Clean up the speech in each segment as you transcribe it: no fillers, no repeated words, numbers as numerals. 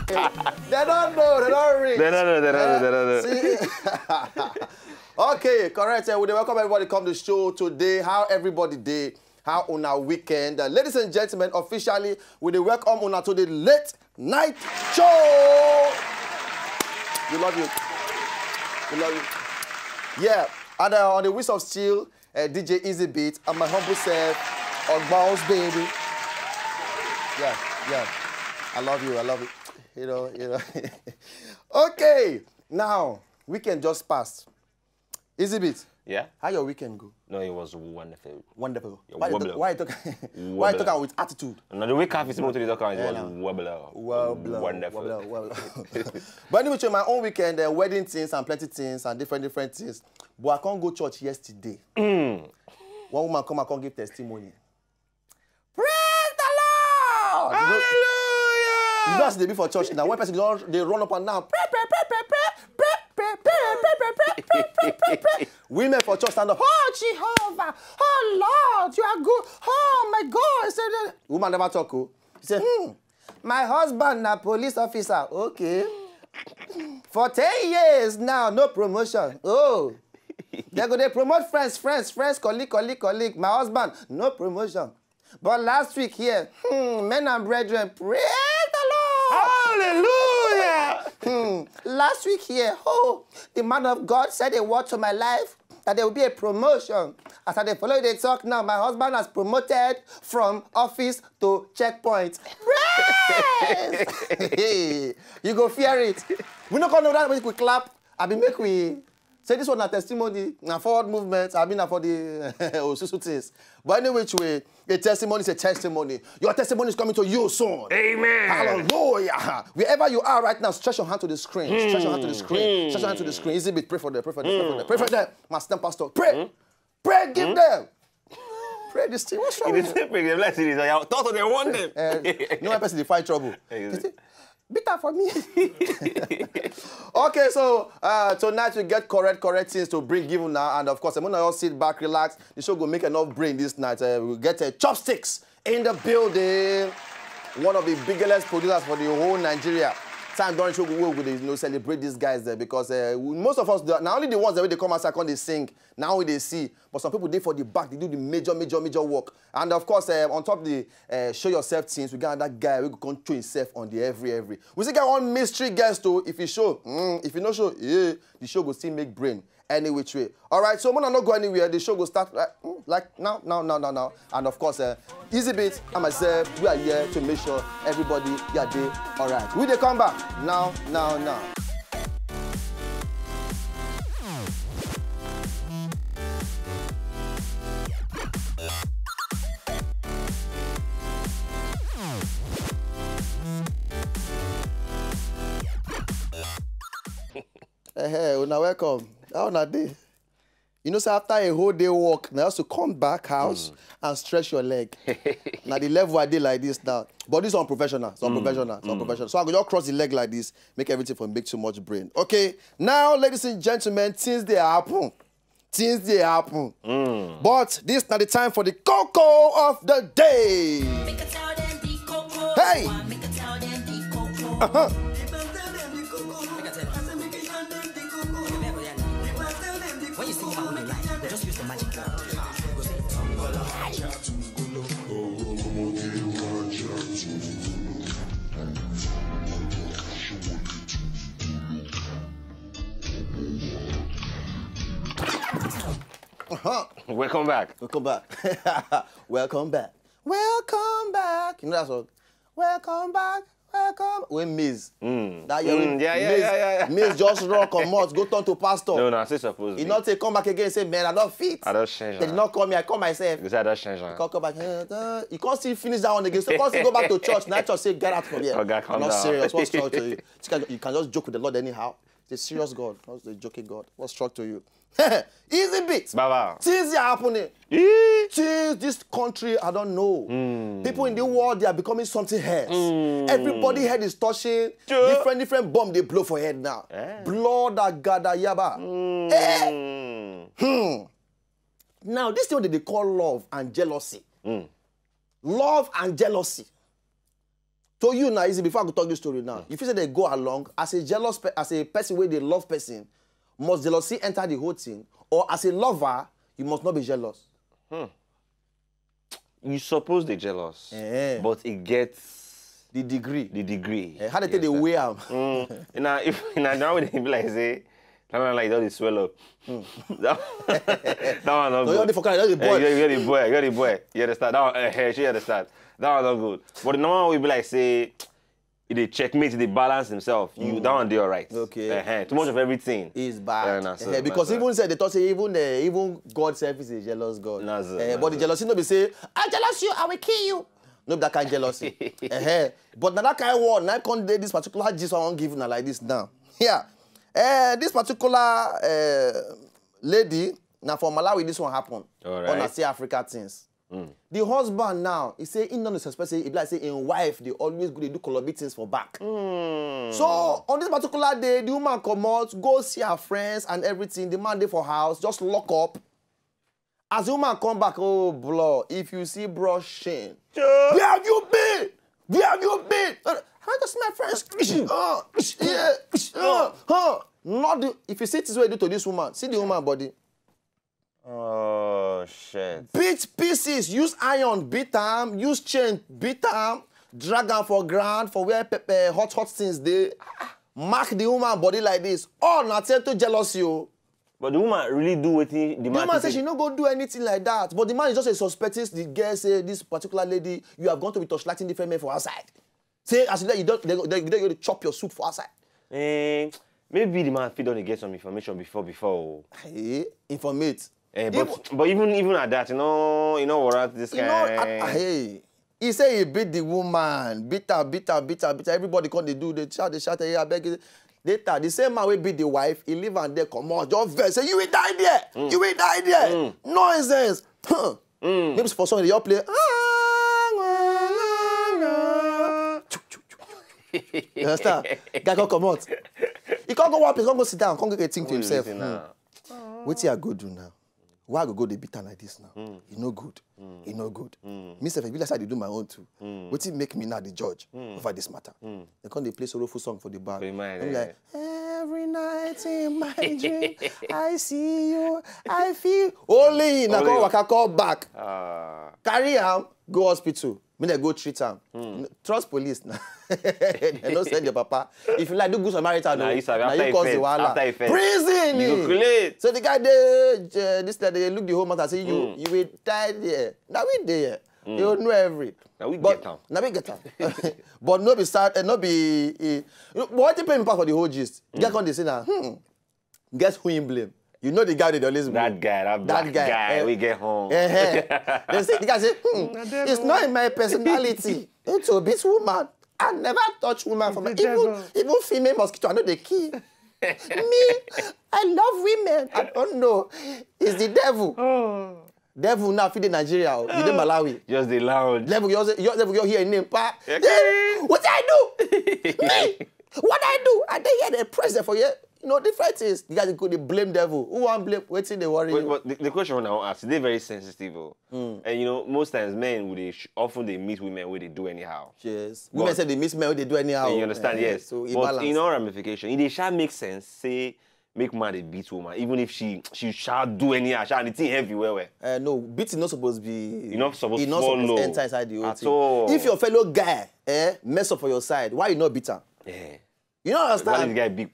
They don't know. They don't read. They don't know. See? Okay, correct. We welcome everybody come to the show today. How everybody day? How on our weekend? Ladies and gentlemen, officially, we welcome una to the late night show. We love you. We love you. Yeah, and on the Wheels of Steel, DJ Easy Beat, and my humble self, Ogbao's baby. Yeah. I love you. You know. Okay, now, weekend just passed. Easy Beat. Yeah? How your weekend go? No, it was wonderful. Wonderful. Why you talking with attitude? No, the week after Simon to the talk, it was wonderful. But anyway, my own weekend, wedding things and plenty things and different things. But I can't go church yesterday. One woman come and give testimony. Praise the Lord! Hallelujah! You know as they be for church now. One person they run up and down. Women for church stand up. Oh, Jehovah. Oh, Lord, you are good. Oh, my God. Said, woman never talk. He said, my husband a police officer. Okay. For 10 years now, no promotion. Oh. They promote friends, colleague. My husband, no promotion. But last week here, men and brethren, praise the Lord. Hallelujah. Last week here, the man of God said a word to my life that there will be a promotion. As I follow the talk now, my husband has promoted from office to checkpoint. Praise! You go fear it. We not gonna know that when we clap. I be make we say this one a testimony, a forward movement. I mean for the Osusu things. But anyway, which way, a testimony is a testimony. Your testimony is coming to you soon. Amen. Hallelujah. Wherever you are right now, stretch your hand to the screen. Stretch your hand to the screen. Stretch your hand to the screen. Easy bit. Pray for them. Pray for them. Master Pastor. Pray. Pray. Give them. Pray this thing. What's wrong with you? Thought they want them. No one person they find trouble. Bitter for me. Okay, so tonight we get correct things to bring you now, and of course I'm gonna all sit back, relax. The show will make enough brain this night. We'll get chopsticks in the building. One of the biggest producers for the whole Nigeria. Time during show we will celebrate these guys there because most of us not only the ones that when they come outside they sing, now we they see, but some people they for the back, they do the major work. And of course on top of the show yourself things, we got that guy who can show himself on the every. We still got one mystery guest too. If you show, if you no show, the show will still make brain any which way. All right, so I'm gonna not go anywhere. The show will start like now. And of course, Easy Beat and myself, we are here to make sure everybody are there. All right, we they come back now. Hey, now welcome. How na day? You know, so after a whole day walk, now you have to come back house and stretch your leg. Now the level I did like this now. But this is unprofessional. It's unprofessional. So I go just cross the leg like this, make everything for make too much brain. Okay. Now, ladies and gentlemen, things they happen. But this is not the time for the cocoa of the day. Hey! Welcome back. Welcome back. You know that song? Welcome back. When Miz. Miz just run, come out, go turn to pastor. No, I still supposed to. He not say come back again and say, man, I don't fit. I don't change. They did not call me, I call myself. Because I don't change. You can't come back. You can't still finish that one again. So you can't still go back to church. Now church say, get out from here. Okay, I'm not serious. What's struck to you? You can just joke with the Lord anyhow. It's a serious God, not a joking God. What's struck to you? Easy Beat. Baba. Things are happening. Things this country, I don't know. People in the world, they are becoming something else. Everybody head is touching. Different bomb they blow for head now. Blood that gather yaba. Now, this thing that they call love and jealousy. Love and jealousy. To you now, easy, before I go talk this story now, if you say they go along, as a person where they love person, must jealousy enter the whole thing? Or as a lover, you must not be jealous? You suppose they're jealous, but it gets the degree. The degree. How they take the way out? Now, if now when they be like say, that one like that swell up. That one not good. You got the boy. You understand? That one, she understand. That one not good. But the normal will be like say, if they checkmate, they balance himself. You that one they alright. Okay. Too much of everything is bad. Because even said they thought say even God self is a jealous God. But the jealousy no be say, I jealous you, I will kill you. No, that kind of jealousy. But now that kind of one, now can't this particular gist I won't give now like this now. Yeah. This particular lady, now for Malawi, this one happened. All right. On a say Africa things. The husband now, he say, he don't suspect, he like say, in wife, they always go, they do colobit things for back. So, on this particular day, the woman come out, go see her friends and everything, the man there for house, just lock up. As the woman come back, oh, bro, if you see bro Shane, where have you been? Where have you been? I just my friends. Not the, if you see this way you do to this woman, see the woman body. Oh, shit. Beat pieces, use iron, beat them, use chain, beat them, drag them for ground, for where hot things they mark the woman body like this. Oh, not to jealousy. But the woman really do what the woman says she not go do anything like that. But the man is just a suspecting the girl say this particular lady, you have gone to be touchlighting different men for outside. Say as you don't they chop your soup for outside. Maybe the man fit on get some information before. Hey, informate. But even at that, you know what this guy. Hey, he say he beat the woman, beat her. Everybody come they do, they shout, hey, I beg you. Later, the same man will beat the wife, he leave and they come out, just vex, say, you will die there, you will die there. Nonsense. Maybe for somebody, you play. You understand? Guy can come out. He can't go one place, can't go sit down, can't get a thing to himself. What's he go do now? Why I go the beat like this now? He no good. He no good. Myself, I feel like I do my own too. What's it make me now the judge over this matter? They can't play sorrowful song for the bar. I'm like, every night in my dream, I see you, I feel. Only in I call back. Carry him, go hospital. Me they go treat him. Trust police now. They don't send your papa. If you like do good Samaritan, now you cause the wahala. Prison. So the guy they look the whole matter say you will die there. Now we there. You know every. Now we get down. Now we get down. But no be start and no be. What they pay me back for the whole gist? Get on the say now. Guess who him blame? You know the guy that always blame. That guy. We get home. They say the guy say, it's not in my personality. It's a bitch woman. I never touch woman from even female mosquito. I know the key. Me, I love women. I don't know. It's the devil. Devil now feed in Nigeria. You in Malawi. Just the lounge. Devil, you're here in name. What I do? Me. What I do? I didn't hear the present for you. You know, the fact is, you guys could blame devil. Who want blame? What's in the worry? But the question I want to ask, they're very sensitive. And you know, most times men, often they meet women where they do anyhow. Yes. Women say they meet men where they do anyhow. You understand? Yes. So but in all ramification, it shall make sense, say, make man a beat woman, even if she shall do anyhow, the thing heavy where. No, beating not supposed to be. You're not supposed to follow. Enter inside the whole thing. All. If your fellow guy mess up for your side, why you not beat him? Yeah. You don't understand? This guy big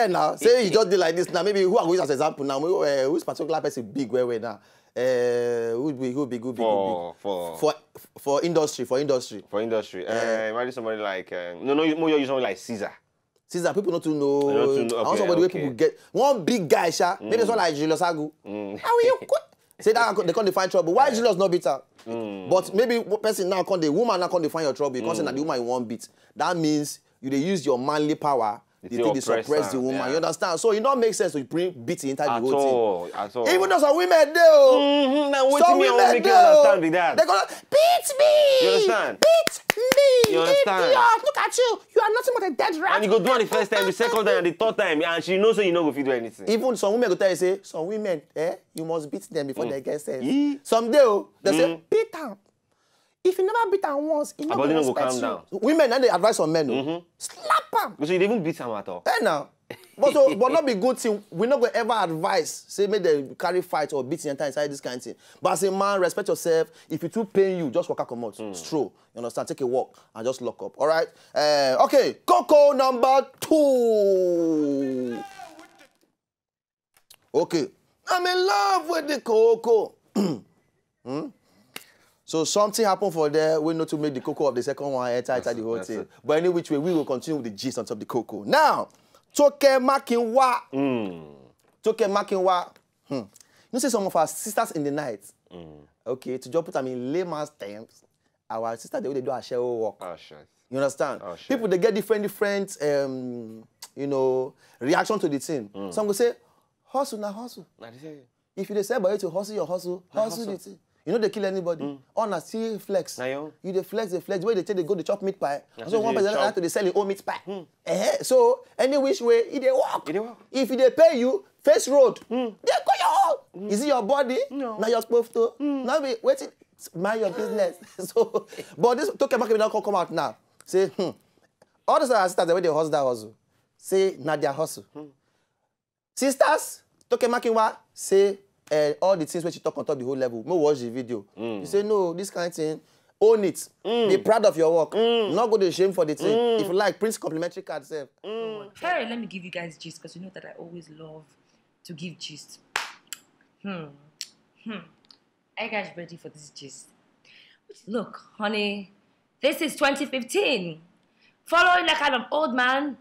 now, say you just did like this now. Maybe who are going as an example now? Who's particular person big where now? Who big? For industry. Imagine somebody like you're using somebody like Caesar. Caesar, people not to know. I want somebody where people get one big guy, maybe it's one like Julius Agu. How will you quit? Say that they can't find trouble. Why Julius not beat her? But maybe one person now can't the woman now can't find your trouble. You can't say that the woman you won't beat. That means you use your manly power to suppress the woman. You understand? So it don't make sense to bring beating into the whole thing. At all. Even though some women do. Some women make you understand with that. They're gonna beat me. You understand? Beat me. You understand? Idiot. Look at you. You are nothing but a dead rat. And you go do it the first time, the second time, and the third time, and she knows so you know if you do anything. Even some women go tell you say, some women, you must beat them before they get sense. Some day they say, beat them. If you never beat am once, he Her body no go calm down. Women, then they advise on men. Slap am. Because you didn't even beat am at all. Hey now. But not be good thing. We're not going to ever advise, say, make them carry fight or beat the entire inside this kind of thing. But as a man, respect yourself. If it too pain you, just walk out, come out. Stroll. You understand? Take a walk and just lock up. All right? Okay. Coco number 2. Okay. I'm in love with the Coco. So something happened for there. We know to make the Coco of the second one enter the whole thing. But any which way, we will continue with the gist on top of the Coco. Now, Toke Makinwa. Toke Makinwa. You know, say some of our sisters in the night. Okay, to just put them in layman's terms, our sisters, they do a share work. Oh, shit. You understand? Oh, shit. People, they get different, you know, reaction to the thing. Some will say, hustle, now hustle. If you say, but you hustle your hustle, hustle the thing. You know they kill anybody. On a see flex. You they flex. Where they take they go to chop meat pie. So one person have to sell his own meat pie. So any which way, it they walk. If they pay you, face road. They go your own. Is it your body? No. Now you're supposed to. Now be waiting. Mind your business. So, but this Toke Makinwa now come out now. Say, all the sisters the way they hustle that hustle. Say now their hustle. Sisters, Toke Makinwa say. All the things where she talk on top the whole level. No watch the video. You say, no, this kind of thing. Own it. Be proud of your work. Not go to shame for the thing. If you like, print complimentary card self. Hey, let me give you guys gist because you know that I always love to give gist. Are you guys ready for this gist? Look, honey, this is 2015. Following that kind of old man,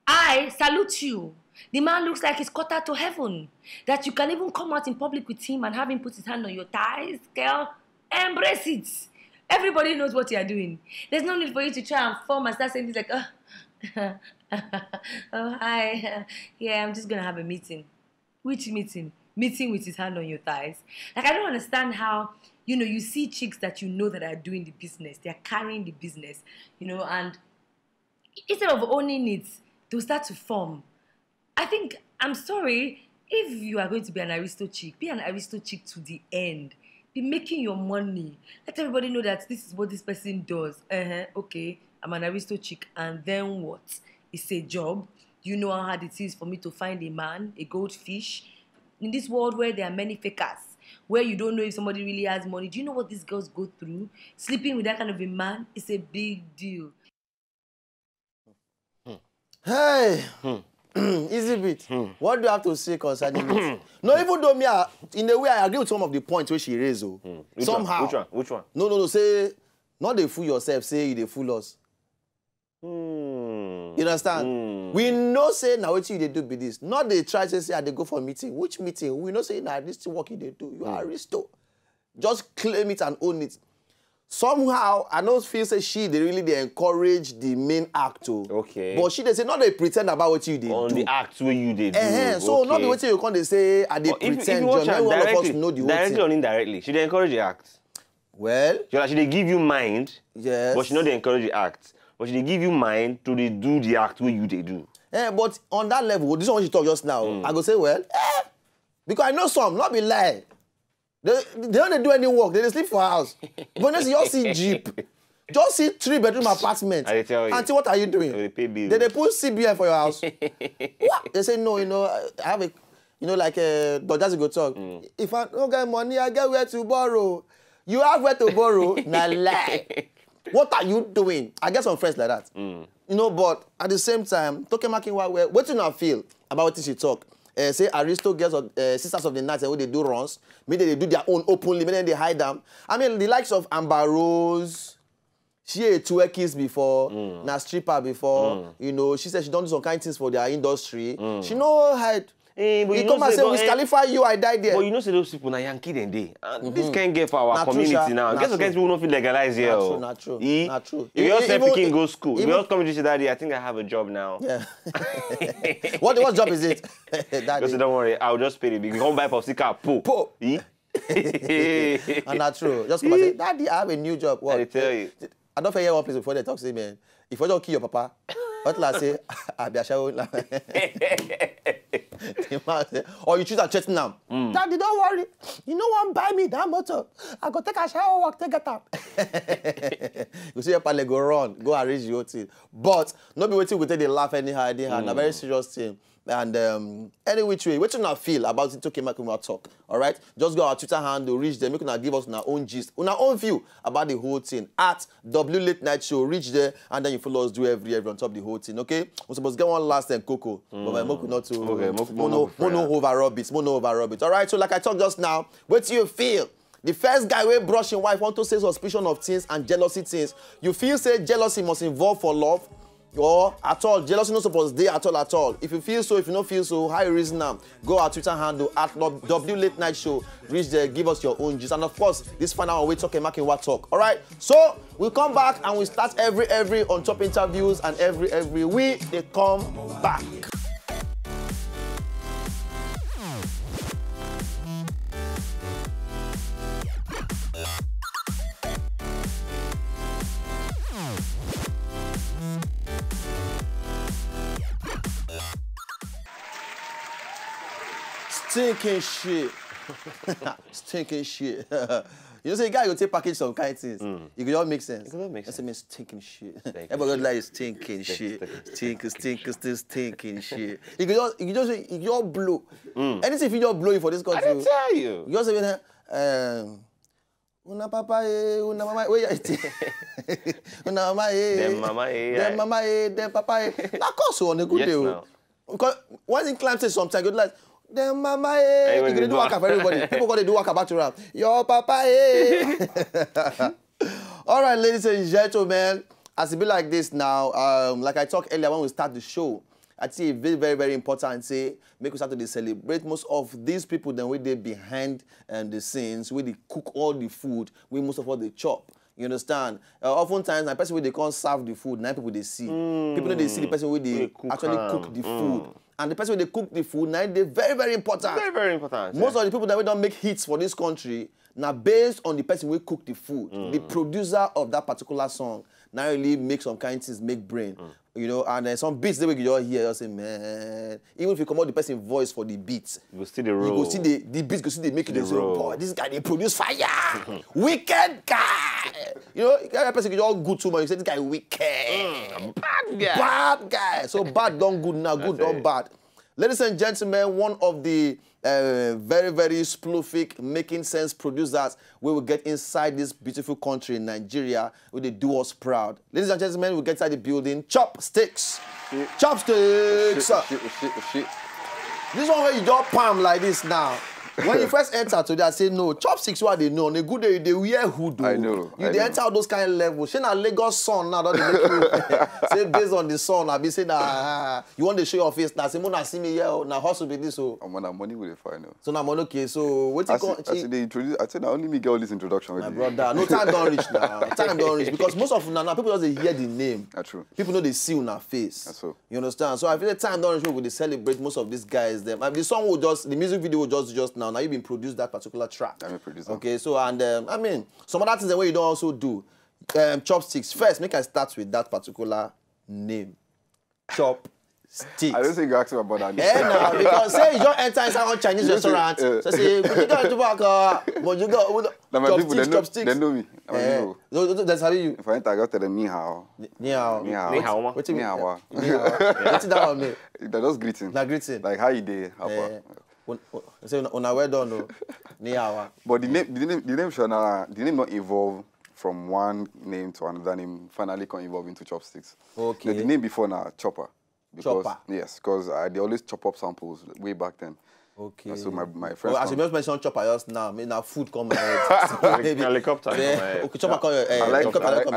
I salute you. The man looks like he's caught out to heaven. That you can even come out in public with him and have him put his hand on your thighs. Girl, embrace it. Everybody knows what you are doing. There's no need for you to try and form and start saying things like, oh, hi. Yeah, I'm just going to have a meeting. Which meeting? Meeting with his hand on your thighs. Like, I don't understand how, you know, you see chicks that you know that are doing the business. They're carrying the business, you know, and instead of owning it, they'll start to form. I think, I'm sorry, if you are going to be an aristo chick, be an aristo chick to the end. Be making your money. Let everybody know that this is what this person does. Okay, I'm an aristo chick. And then what? It's a job. Do you know how hard it is for me to find a man, a goldfish? In this world where there are many fakers, where you don't know if somebody really has money, do you know what these girls go through? Sleeping with that kind of a man is a big deal. Hey! Easy bit. What do you have to say concerning it? No, even though me, in a way, I agree with some of the points where she raised. Somehow. Which one? No. Say, not they fool yourself, say they fool us. You understand? We know say now what you they do be this. Not they try to say they go for meeting. Which meeting? We know say now this work they do. You are aristo. Just claim it and own it. Somehow, I don't feel say they encourage the main actor. Okay. But they say, not they pretend about what you did. On the act where you did. So not the way you can't say, and they pretend. If you all of us know the whole directly thing. or indirectly, should they encourage the act? Well. Should they give you mind? Yes. But she not they encourage the act. But should they give you mind to they do the act where you they do? But on that level, this one she talk just now, I go say, well, because I know some, not be lie. They don't do any work. They just sleep for a house. But just see Jeep. Just see 3-bedroom apartment. I tell you. Auntie, what are you doing? They pay bills. They put CBN for your house. What? They say, no, I have a, like Dodgers go talk. If I don't get money, I get where to borrow. You have where to borrow? Nah, lie. What are you doing? I get some friends like that. But at the same time, Toke Makinwa, what do you not feel about what she talk? Say Aristo girls or sisters of the night and when they do runs, maybe they do their own openly, maybe they hide them. I mean, the likes of Amber Rose, she had twerkies before, na stripper before, she said she don't do some kind of things for their industry. She no hide. He come and say, we disqualify you, I died there. But you know, say those people, na Yankee then they. This can't get for our community now. Guess what people don't feel legalized here. Not true. If you all say Peking go school, if you all come to say, Daddy, I think I have a job now. Yeah. What job is it? Daddy. Don't worry, I'll just pay it. You come buy popsicle, po. And not true. Just come and say, Daddy, I have a new job. What? I tell you. I don't hear one place before they talk to me, man. If I don't kill your papa, What I say? Or you choose a threaten them. Daddy, don't worry. You know what? Buy me that motor. I go take a shower, walk, take it up. You see your pale go run, go arrange your thing. But not be waiting, we take the laugh anyhow, a very serious thing. And any which way, what you not feel about it, okay, make we talk. All right, just go our Twitter handle, reach them, make una give us our own gist, our own view about the whole thing at W Late Night Show. Reach there, and then you follow us do every on top of the whole thing. Okay, we're supposed to get one last then Coco, but my moku not to mono over rabbits, mono over rabbits. All right, so like I talked just now, what do you feel? The first guy wey brush him wife want to say suspicion of things and jealousy things. You feel say jealousy must involve for love? Or at all, jealousy no supposed dey at all. If you feel so, if you don't feel so, how you reason now? Go our Twitter handle at W Late Night Show. Reach there, give us your own gist. And of course, this final one we talking making what talk. All right. So we'll come back and we start every on top interviews and every week they come back. Stinking shit. Stinking shit. You know, say, guy, you take package some kind of things. It could all make sense. It could all make sense. That's mean stinking shit. Everybody like stinking shit. Stinking shit. You could just blow. Anything if you just blow you for this country. I didn't tell you. You just say, una papa una mama where you una mama Dem mama dem papa na course on a good day. Because once in climb say sometimes you like dem mama you gonna do work for everybody. People gonna do work about you around. Your papa All right, ladies and gentlemen, as it be like this now, like I talked earlier when we start the show, I think it's very, very important say make we start to celebrate most of these people then where they behind the scenes, where they cook all the food, where most of all they chop. You understand? Oftentimes, the person where they can't serve the food, now people they see. People know they see the person where they actually cook the food. And the person where they cook the food, now they're very, very important. Very, very important. Most of the people that we don't make hits for this country, now based on the person who cook the food, the producer of that particular song, now really make some kind of things, make brain. You know, and some beats that we just hear, you say, man, even if you come out the person's voice for the beats, you will see the roll. You go see the beats, go see they make it. They say, boy, this guy they produce fire, wicked guy. You know, that person can just good too much. You say this guy wicked, bad guy. So bad don't good now, good don't bad. Ladies and gentlemen, one of the very, very sploofic, making sense producers we will get inside this beautiful country in Nigeria where they do us proud. Ladies and gentlemen, we get inside the building. Chopsticks. Chopsticks. This one where you just palm like this now. When you first enter today, I say no. Chopsticks, what they know. On a good day, they wear hood. I know. You they enter those kind of levels. Say na Lagos sun now. Don't they make you say based on the sun. I be say that you want to show your face. Now say Mona see me here. Now hustle be this so. I'm on money with the final. So now money okay. So what you call? I said they introduce. I said I only me get all this introduction. My brother, no time don't reach now. Time don't reach because most of now people just hear the name. That's true. People know they see on our face. That's so. You understand? So I feel the time don't reach. We will celebrate most of these guys. Them. I mean, the song will just the music video will just now. Now you been produced that particular track. I'm a producer. Okay, so and I mean some other things that way you don't also do. Chopsticks. First, make I start with that particular name. Chopsticks. I don't think you asked me about that. No, because say you don't enter inside one Chinese restaurant. So say you got to work, but you got chopsticks. They know me. That's how you. If I enter, I got to them ni hao. Ni hao. Ni hao. What you Ni mean? hao. What's that one mean? They're just greeting. Like greeting. Like how you dey? How far? Say una well done though. Ni hao. But the name not evolve from one name to another name. Finally, can evolve into Chopsticks. Okay. The name before now Chopper. Because, Chopper. Yes, because they always chop up samples way back then. Okay. And so my friends. Well, as you just mentioned chopper just now, now food come ahead. Maybe helicopter. Okay, chopper come I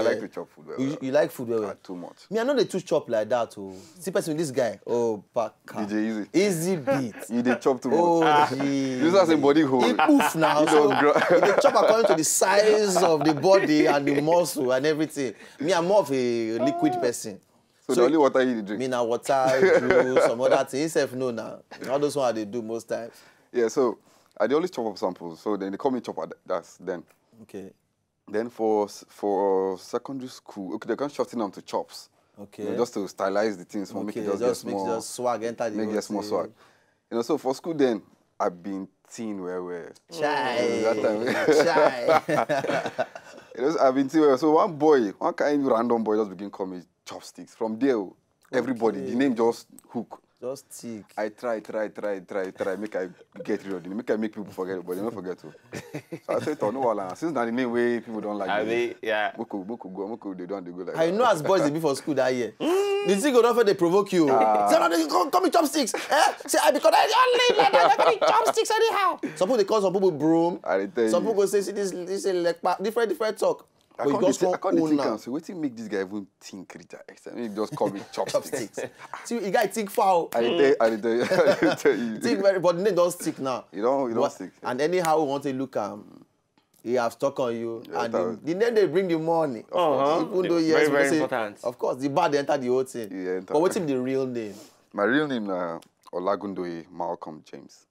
like to chop food well. You like food well? Too much. Me, I know they too chop like that. Oh, see person with this guy. Oh, Baka. DJ Easy beat. You did chop too much. Oh, gee. This is a body hole. He poof now. So they chop according to the size of the body and the muscle and everything. Me, I'm more of a liquid person. So the only water you drink? Me now water, juice, some other things. Himself know now. All those ones they do most times. Yeah, so I always chop up samples. So then they call me Chopper. That's then. Okay. Then for secondary school, okay, they can shorten them to Chops. Okay. You know, just to stylize the things, for make it just get more. Just swag, enter the make it more swag. You know, so for school then, I've been teen where. Chai. That time. Chai. You know, I've been teen where. So one kind of random boy just begin call me Chopsticks. From there, everybody, the name just hook. Just tick. I try, make I get rid of it, make people forget it, but they don't forget to. So I said, oh, no, since now the name way people don't like it. Yeah. Muku, they don't go like I that. know as boys they be for school that year. The thing go down they provoke you. Say, no, call me chopsticks. Say, because I only like that, I call me chopsticks anyhow. Some people they call some people broom. Some people go say, see this is like different talk. I can't think and say, what make this guy even think Rita extra? He just call me chopsticks. See, you guys think foul. I tell you. Think very, but the name don't stick now. You don't stick. And anyhow we want to look he have stuck on you. Yeah, and the name they bring the money. Even though yes, very say, important. Of course, the bad they enter the whole thing. Yeah, but what's the real name? My real name is Olagundoye Malcolm James.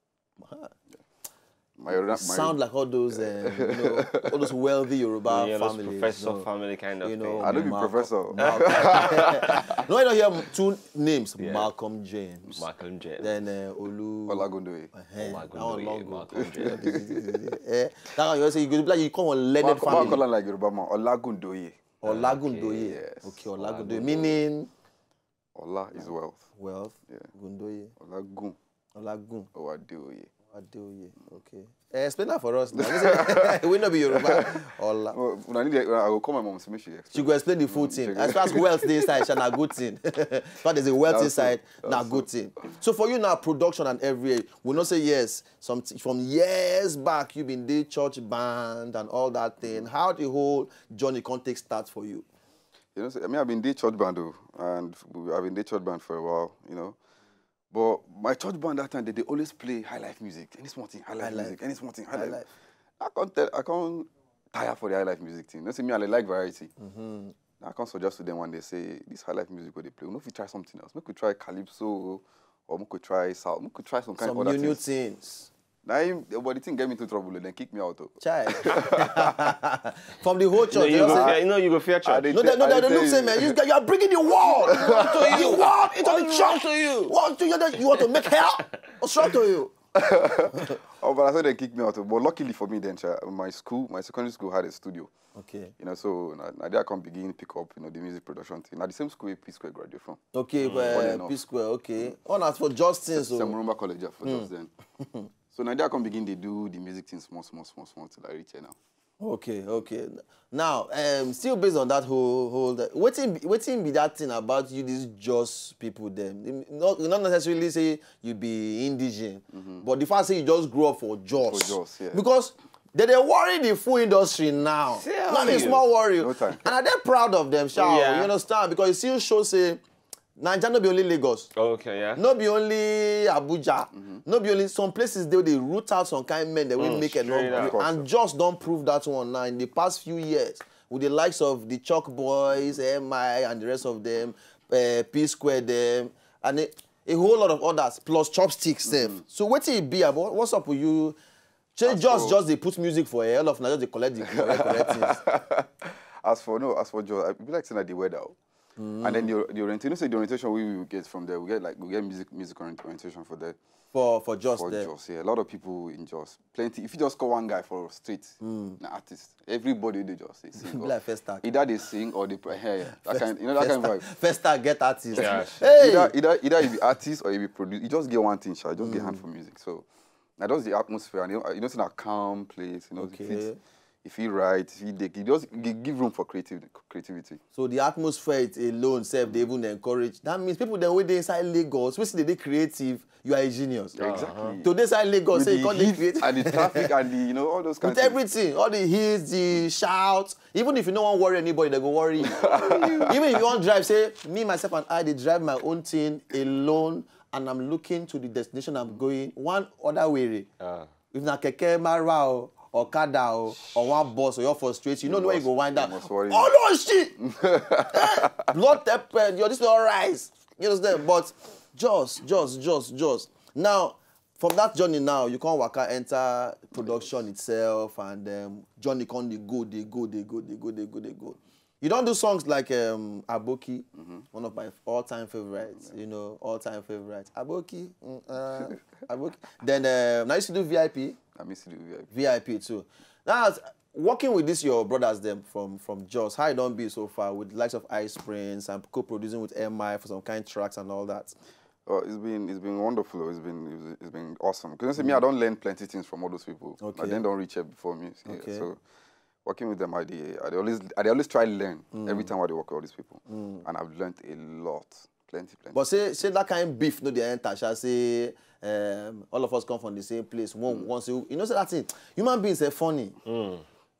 Sound like all those, all those wealthy Yoruba families. Professor family kind of thing. I don't be professor. No, I don't hear two names. Yeah. Malcolm James. Malcolm James. Then Olagundoye. Malcolm James. That one you say you come on learned family. Malcolm like Yoruba man. Olagundoye. Olagundoye. Yes. Okay, Olagundoye. Meaning? Ola is wealth. Wealth. Yeah. Gundoye. Olagun. Owadeoye. Adeoye. Okay. Explain that for us now. We not be Yoruba. Ola. I will call my mom to make sure she go explain the full thing. As far as wealth inside, it's not good thing. But there's a wealth inside, not good thing. So for you now, production and every, we not say yes. From years back, you've been the church band and all that thing. How the whole journey context start for you? You know, I mean, I've been the church band and I've been the church band for a while. You know. But my church band that time, they always play high life music. Any small thing, high life music. Any small thing, high life. I can't tire for the high life music thing. Don't say me, I like variety. I can't suggest to them when they say, this high life music what they play. We know if we try something else. We could try calypso, or we could try soul. We could try some kind of other new things. Now, but the thing get me into trouble, then kick me out. Child. From the whole church. You go fear church. No, look, say, man, you are bringing the world. You want into the church to you. You want to make hell? What's wrong to you? Oh, but I thought they kicked me out. But luckily for me, then, my secondary school had a studio. Okay. You know, so now there I can begin pick up, you know, the music production thing. Now the same school P Square graduated from. Okay, P Square, okay. Oh, that's for Justin, so. Samurumba College for just then. So now there I can begin to do the music thing small till I reach here now. Okay. Now, still based on that whole waiting be that thing about you, these just people them. Not necessarily say you be indigent, but the fact say you just grew up for Jos. For Jos, yeah. Because they worry the full industry now. Not a small worry. No time. And they're proud of them, shall you understand? Because it still shows say Nigeria no be only Lagos. Okay, yeah. No be only Abuja. No be only some places they root out some kind of men that will make it and just don't prove that one now. In the past few years, with the likes of the Chalk Boys, MI, and the rest of them, P Square them, and a whole lot of others, plus Chopsticks them. So what it be about? What's up with you? Just they put music for a hell of now, just they collect the correct things. As for Joe, I be like saying that the weather. And then the orientation, the orientation we will get from there, we get music orientation for there. For Jos for there. Jos, yeah. A lot of people in Jos. Plenty. If you just call one guy for street, an artist, everybody they just sing. Like Festac. Either they sing or they play. That kind of vibe. Festac get artists. Yeah. Hey! Either you be artist or you be producer. You just get one thing, just get hand for music. So that was the atmosphere, and you know, it's in a calm place. You know, okay. If he writes, if he just give room for creativity. So the atmosphere alone, self, they even encourage. That means people that wait inside Lagos, which they creative, you are a genius. Exactly. To this side Lagos, say you can't create. And the traffic and the all those kinds of things. With everything, all the hits, the shouts. Even if you don't want to worry anybody, they go worry you. Even if you want to drive, say me, myself, and I, they drive my own thing alone, and I'm looking to the destination I'm going one other way. If na keke marwa or kada or one bus or you're frustrated, you don't know where you go wind up. Oh no, shit! Blood pepper, this will rise. You understand? But just. Now, from that journey now, you can't work out, enter production itself, and journey can't they go. You don't do songs like Aboki, one of my all-time favorites. You know, all-time favorites. Aboki. Aboki. Then I used to do VIP. I used to do VIP. VIP too. Now, working with this your brothers them from Jos, how it don't be so far with the likes of Ice Prince and co-producing with MI for some kind of tracks and all that. Oh, it's been wonderful. It's been awesome. Because me, I don't learn plenty things from all those people. Okay. Like, they don't reach here before me. Okay. So working with them, I always try to learn every time I work with all these people, and I've learned a lot, plenty. But say that kind of beef, no, they enter. Shall say all of us come from the same place. Once you know, say that thing. Human beings are funny.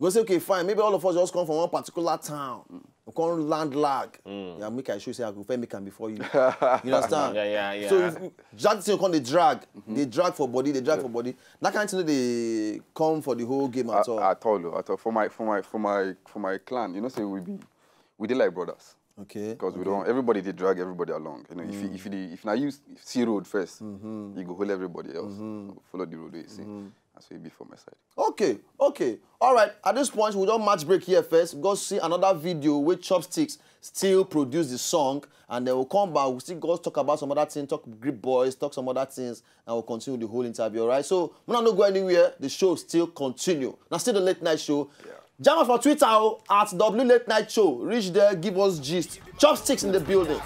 Go say, okay, fine. Maybe all of us just come from one particular town. We come land lag. Yeah, make I show say I go make them before you. You understand? Yeah. So if that thing come they drag for body, for body. That kind of thing they come for the whole game at all. At all. For my clan, you know, say we did like brothers. Okay. Because we don't. Everybody they drag everybody along. You know, if now you see road first, you go hold everybody else. Follow the road. You see. So it be for my side. Okay. All right. At this point, we don't match break here first. Go see another video where Chopsticks still produce the song, and then we'll come back. We'll still go talk about some other things, talk Grip Boys, talk some other things, and we'll continue the whole interview. All right. So we're not go anywhere. The show still continue. Now, still the late night show. Yeah. Jam us for Twitter at W Late Night Show. Reach there, give us gist. Chopsticks in the building.